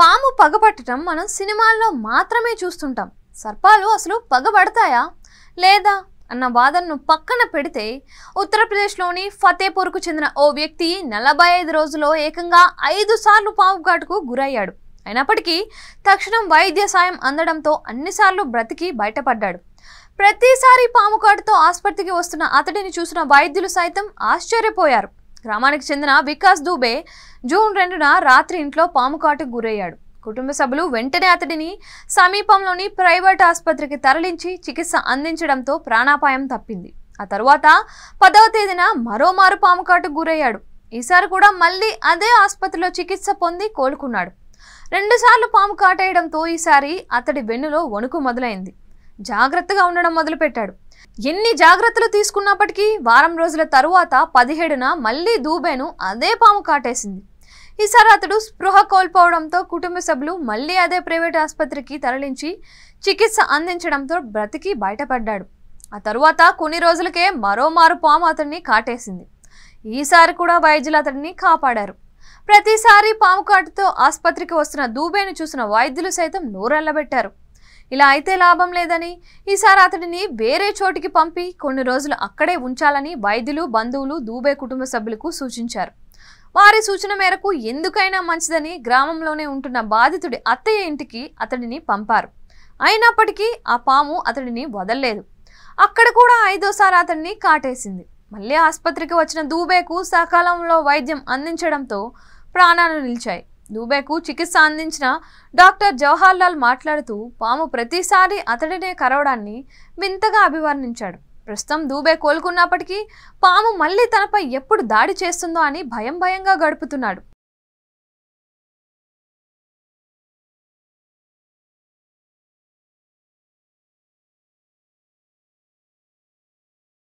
పాము పగపట్టడం మనం సినిమాల్లో మాత్రమే చూస్తుంటాం. సర్పాలు అసలు పగబడతాయా లేదా అన్న వాదనను పక్కన పెడితే ఉత్తరప్రదేశ్లోని ఫతేపూర్కు చెందిన ఓ వ్యక్తి 45 రోజుల్లో ఏకంగా 5 సార్లు పాము కాటుకు గురయ్యాడు. అయినప్పటికీ తక్షణం వైద్య సాయం అందడంతో అన్నిసార్లు బ్రతికి బయటపడ్డాడు. ప్రతిసారి పాము కాటుతో ఆసుపత్రికి వస్తున్న అతడిని చూసిన వైద్యులు సైతం ఆశ్చర్యపోయారు. గ్రామానికి చెందిన వికాస్ దూబే జూన్ 2న రాత్రి ఇంట్లో పాము కాటుకు గురయ్యాడు. కుటుంబ సభ్యులు వెంటనే అతడిని సమీపంలోని ప్రైవేట్ ఆసుపత్రికి తరలించి చికిత్స అందించడంతో ప్రాణాపాయం తప్పింది. ఆ తరువాత 10వ తేదీన మరోమారు పాము కాటుకు గురయ్యాడు. ఈసారి కూడా మళ్ళీ అదే ఆసుపత్రిలో చికిత్స పొంది కోలుకున్నాడు. 2 సార్లు పాము కాటేయడంతో ఈసారి అతడి వెన్నులో వణుకు మొదలైంది. జాగ్రత్తగా ఉండడం మొదలుపెట్టాడు. ఎన్ని జాగ్రత్తలు తీసుకున్నప్పటికీ వారం రోజుల తరువాత 17న మళ్ళీ దూబేను అదే పాము కాటేసింది. ఈసారి అతడు స్పృహ కోల్పోవడంతో కుటుంబ సభ్యులు మళ్ళీ అదే ప్రైవేట్ ఆసుపత్రికి తరలించి చికిత్స అందించడంతో బ్రతికి బయటపడ్డాడు. ఆ తరువాత కొన్ని రోజులకే మరోమారు పాము అతడిని కాటేసింది. ఈసారి కూడా వైద్యులు అతడిని కాపాడారు. ప్రతిసారి పాము కాటుతో ఆసుపత్రికి వస్తున్న దూబేను చూసిన వైద్యులు సైతం నోరెళ్లబెట్టారు. ఇలా అయితే లాభం లేదని ఈసారి అతడిని వేరే చోటికి పంపి కొన్ని రోజులు అక్కడే ఉంచాలని వైద్యులు బంధువులు దూబే కుటుంబ సభ్యులకు సూచించారు. వారి సూచన మేరకు ఎందుకైనా మంచిదని గ్రామంలోనే ఉంటున్న బాధితుడి అత్తయ్య ఇంటికి అతడిని పంపారు. అయినప్పటికీ ఆ పాము అతడిని వదల్లేదు. అక్కడ కూడా 5వసారి అతడిని కాటేసింది. మళ్ళీ ఆసుపత్రికి వచ్చిన దూబేకు సకాలంలో వైద్యం అందించడంతో ప్రాణాలు నిలిచాయి. దూబేకు చికిత్స అందించిన డాక్టర్ జవహర్ లాల్ మాట్లాడుతూ పాము ప్రతిసారి అతడినే కరవడాన్ని వింతగా అభివర్ణించాడు. ప్రస్తుతం దూబే కోలుకున్నప్పటికీ పాము మళ్ళీ తనపై ఎప్పుడు దాడి చేస్తుందో అని భయంగా గడుపుతున్నాడు.